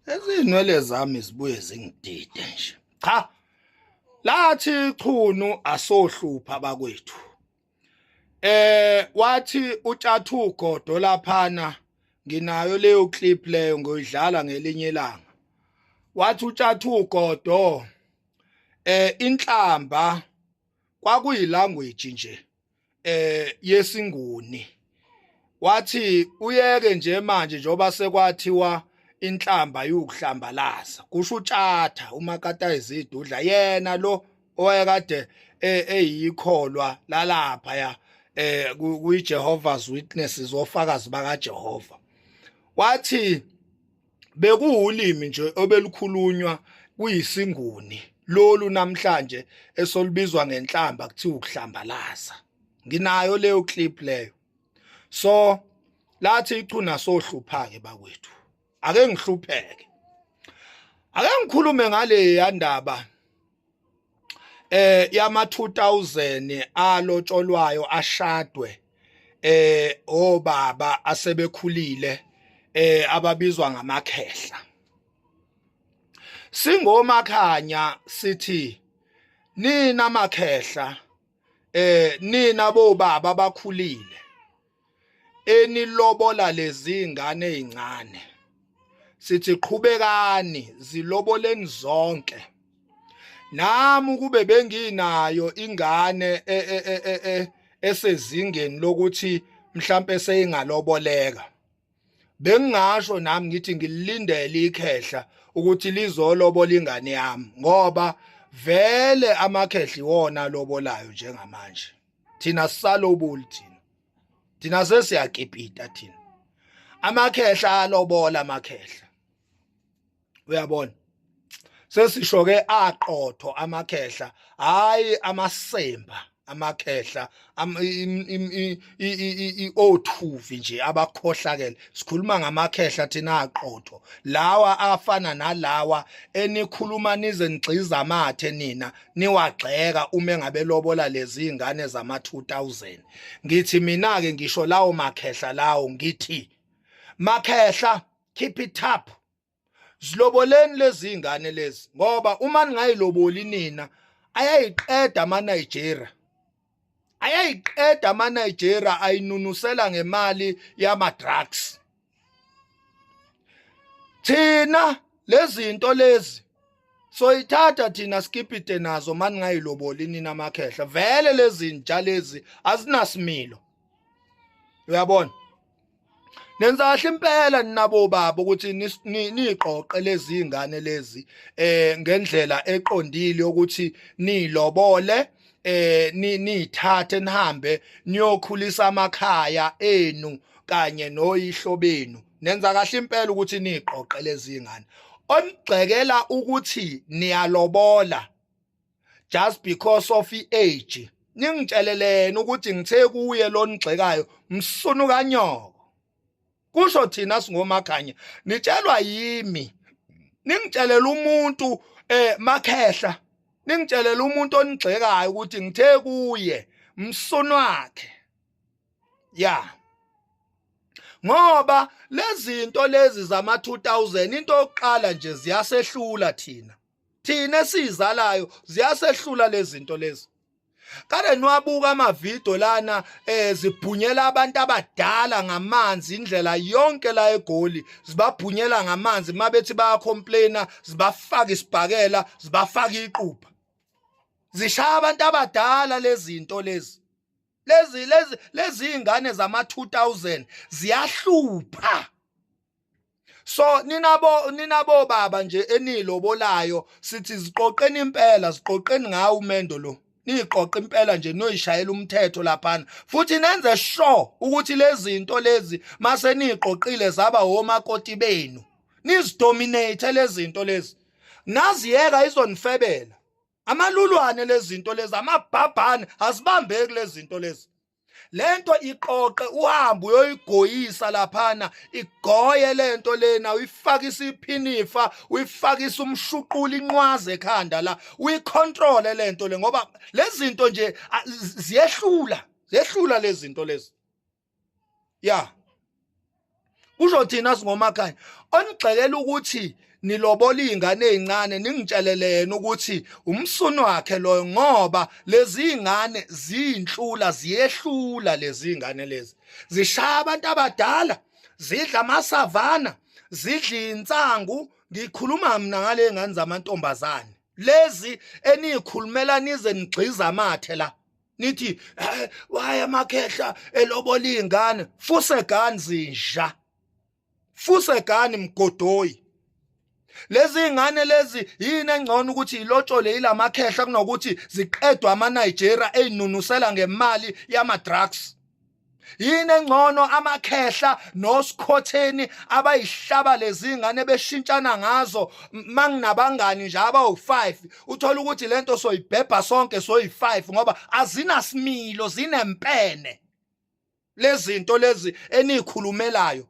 Ezinwele zami zibuye zingidide nje. Cha. Lathi ichunu asohlupha bakwethu. Wathi uTshathu uGodo laphana nginayo leyo clip leyo ngoyidlala ngelinye ilanga. Wathi uTshathu uGodo inhlamba kwakuyilanguage nje yesinguni. Wathi uyeke nje manje njoba sekwathiwa inhlamba yokuhlambalaza kusho uTshatha uMakatayizide udla yena lo owayekade eyikholwa lalapha ya kuJehovah's Witnesses ofakazi bakaJehova. Wathi bekuwulimi nje obelukhulunywa kuyisinguni lolu namhlanje esolibizwa ngenhlamba kuthiwa ukuhlambalaza. Nginayo leyo clip leyo. So lathi ichuna sohlupha ke bakwethu. Ake ngihlupheke. Ake ngikhulume ngale yandaba yama 2000 alotsholwayo ashadwe obaba asebekhulile ababizwa ngamakhehla. Singomakhanya sithi nina makhehla nina bobaba abakhulile enilobola lezi ingane ezincane. Sithi qhubekani ziloboleni zonke. Nami kube benginayo ingane esezingeni lokuthi mhlambe seyingaloboleka. Bengingasho nami ngithi ngilindele ikhehla ukuthi lizolobola ingane yami ngoba vele amakhehla iwona lobolayo njengamanje. Thina sisalobuli thina. Thina sesiyakipita thina. Amakhehla alobola amakhehla. Uyabona? Sesisho ke aqotho amakhehla hayi amasemba amakhehla othuvi nje abakhohlakele. Sikhuluma ngamakhehla thina aqotho lawa afana nalawa enikhuluma nize nigciza amathe nina niwagxeka uma ngabe lobola lezi ingane zama 2000. Ngithi mina ke ngisho lawo makhehla lawo ngithi makhehla keep it up. Ziloboleni lezi ingane lezi ngoba uma ningayiloboli nina ayayiqeda amaNigeria. Ayayiqeda amaNigeria ayinunusela ngemali yama drugs. Thina lezi zinto lezi soyithatha thina skipite nazo mani ngayiloboli nina makhehla. Vele lezi nja lezi azinasimilo. Uyabona? Nenza kahle impela ninabo baba ukuthi niqoqe lezi ingane lezi ngendlela eqondile ukuthi nilobole nithathe nihambe niyokhulisa amakhaya enu kanye noyihlo benu. Nenza kahle impela ukuthi niqoqe lezi ingane. Onigxekela ukuthi niyalobola just because of age. Ningitshelelene ukuthi ngithe kuye lo nigxekayo msunu kanyoko. Kusho thina singomakhanya nitshelwa yimi ningitshelela umuntu makhehla ningitshelela umuntu onigxekayo ukuthi ngithe kuye msunu wakhe ya ngoba lezi zinto lezi zama 2000 into yokuqala nje ziyasehlula thina esizalayo ziyasehlula lezi zinto lezi. Kade niwabuka amavideo lana zibhunyela abantu abadala ngamanzi indlela yonke la eGoli zibabhunyela ngamanzi mabethi bayacomplaina zibafaka isibhakela zibafaka iqupha zishaya abantu abadala lezi zinto lezi ingane zama 2000 ziyahlupha. So ninabo baba nje enilobolayo sithi ziqoqeni impela ziqoqeni ngawo umendo lo. Niqoqa impela nje noyishayela umthetho laphana futhi nenze sure ukuthi lezi zinto lezi mase niqoqile zaba homakoti benu nizidominate lezi zinto lezi naziyeka izonifebela amalulwane lezi zinto lezi amabhabhane asibambeki lezi zinto lezi lento iqoqe uhambe uyoyigoyisa laphana igoye lento lena uyifakisa iphinifa uyifakisa umshuqula inqwaze ekhanda la uyicontrol lento le ngoba lezi zinto nje ziyehlula lezi zinto lezi kusho thina singomakhaya onigxekela ukuthi nilobola izingane ezincane ningitshelelene ukuthi umsunu wakhe lo ngoba lezi izingane ziyinhlula ziyehlula lezi izingane lezi zishaya abantu abadala zidla amasavana zidla insangu ngikhuluma mina ngale ngane zamantombazane lezi enikhulumela nize nigxiza amathe la nithi waya amakhehla elobola izingane fusegani zinja fusegani mgodoyi lezi ingane lezi yini engcono ukuthi ilotshole ilamakhehla kunokuthi ziqedwe ama-Nigeria eyinunusela ngemali yama-drugs yini engcono amakhehla nosikhotheni abayihlaba lezi ingane beshintshana ngazo manginabangani nje abawu5 uthola ukuthi lento soyibhebha sonke soyi5 ngoba azinasimilo zinempene lezi zinto lezi enikhulumelayo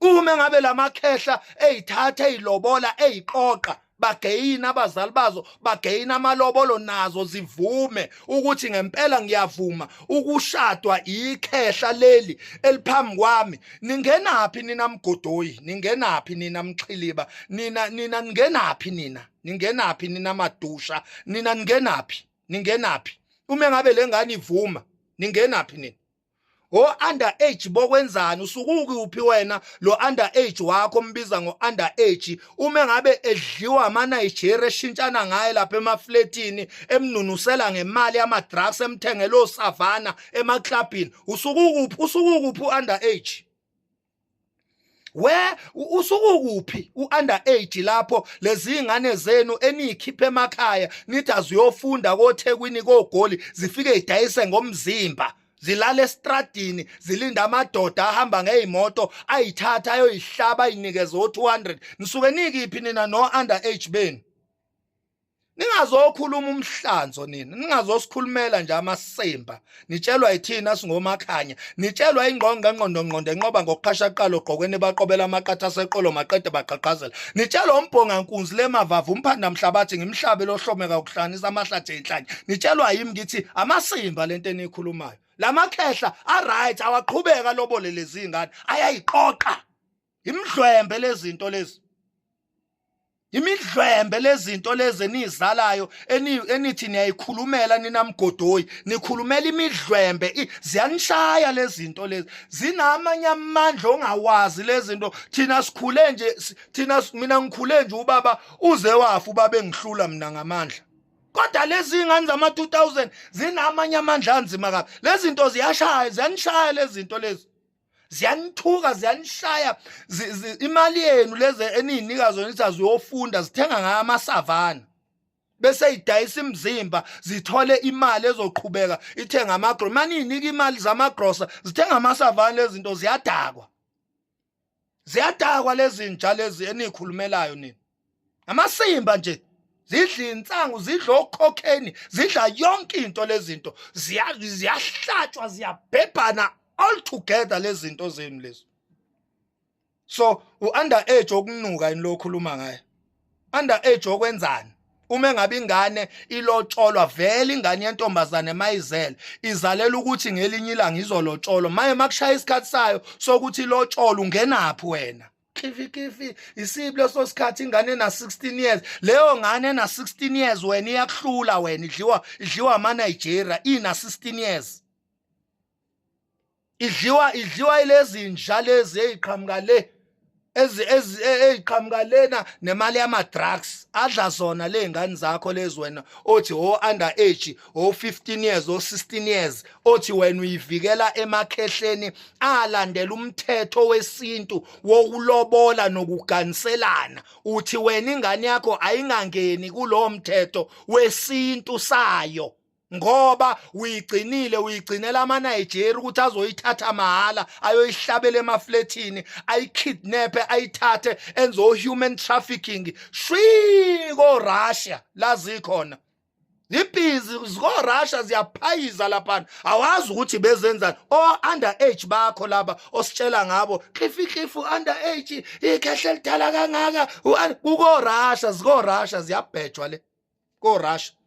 uma ngabe lamakhehla eyithatha eyilobola eyiqoqa bageyina abazali bazo bageyina amalobolo nazo zivume ukuthi ngempela ngiyavuma ukushadwa ikhehla leli eliphambi kwami ningenaphi nina mgodoyi ningenaphi nina mxhiliba nina ningenaphi nina madusha nina ningenaphi uma ngabe lengane ivuma ningenaphi nina underage bokwenzani usukuphi wena lo underage wakho mbiza ngo-underage uma ngabe edliwa ama-Nigeria eshintshana ngaye lapha emafletini emnunusela ngemali yama-drugs emthengela osavana emaklabhini usukuphi u-underage usukuphi u-underage lapho lezi ingane zenu eniyikhiphe emakhaya nithi aziyofunda koThekwini koGoli zifike idayise ngomzimba zilale estradini zilinda amadoda ahamba ngezimoto ayithatha ayoyihlaba ayinikeze o200 nisuke nikiphi nina no underage beni ningazokhuluma umhlanzo nina ningazosikhulumela nje amasemba nitshelwa yithina singomakhanya nitshelwa ingqondo enqoba ngokuqhashaqala ogqokweni baqobela amaqatha aseqolo maqede baqhaqhazela nitshelwa umbhonga nkunzi lemavavu umphanda mhlabathi ngimhlabe lohlomeka ukuhlanisa amahlathi enhlanye nitshelwa yimi ngithi amasimba lento enikhulumayo lamakhehla right awaqhubeka lobole lezi ingane ayayiqoqa imidlwembe lezinto lezi imidlwembe lezinto lezi enizalayo enithi niyayikhulumela nina mgodoyi nikhulumela imidlwembe ziyanishaya lezinto lezi zinamanye amandla ongawazi lezinto thina sikhule nje mina ngikhule nje ubaba uze wafa ubaba engihlula mina ngamandla kodwa lezi ingane zama-2000 zinamanye amandla anzima kabi lezinto ziyanishaya lezinto lezi ziyanithuka ziyanishaya imali yenu lezi eniyinika zona ithi aziyofunda zithenga ngayo amasavana bese idayisa imizimba zithole imali ezoqhubeka ithenga amagrosa maniyinika imali zamagrosa zithenga amasavana lezinto ziyadakwa lezi nja lezi enikhulumelayo nini amasimba nje zidla insangu zidla okhokheni zidla yonke into lezinto ziyahlatshwa ziyabhebhana all together lezinto zenu lezo so underage okunuka ini lo khuluma ngaye underage okwenzani uma ngabe ingane ilotsholwa vele ingane yentombazane mayizele izalela ukuthi ngelinye ilanga izolotsholwa maye makushaya isikhathi sayo sokuthi ilotsholwa ungenaphi wena kifi isibilo sosikhathi ingane na16 years leyo ngane na16 years wena iyakuhlula wena idliwa ama-Nigeria ina16 years idliwa ilezi nja lezi eziqhamuka le eziqhamuka lena nemali yama-drugs adla zona le ngane zakho lezi wena othi underage 15 years 16 years othi wena uyivikela emakhehleni alandela umthetho wesintu wokulobola nokuganiselana uthi wena ingane yakho ayingangeni kulowo mthetho wesintu sayo ngoba uyigcinela ama-Nigeria ukuthi azoyithatha mahala ayoyihlabela emafletini ayikidnape ayithathe enzo human trafficking shwiko Russia lazi khona zibhizi ziko-Russia ziyaphayiza lapha awazi ukuthi bezenzani underage bakho laba ositshela ngabo klifu underage ikhehle lidala kangaka kuko-Russia ziko-Russia ziyabhejwa le ko-Russia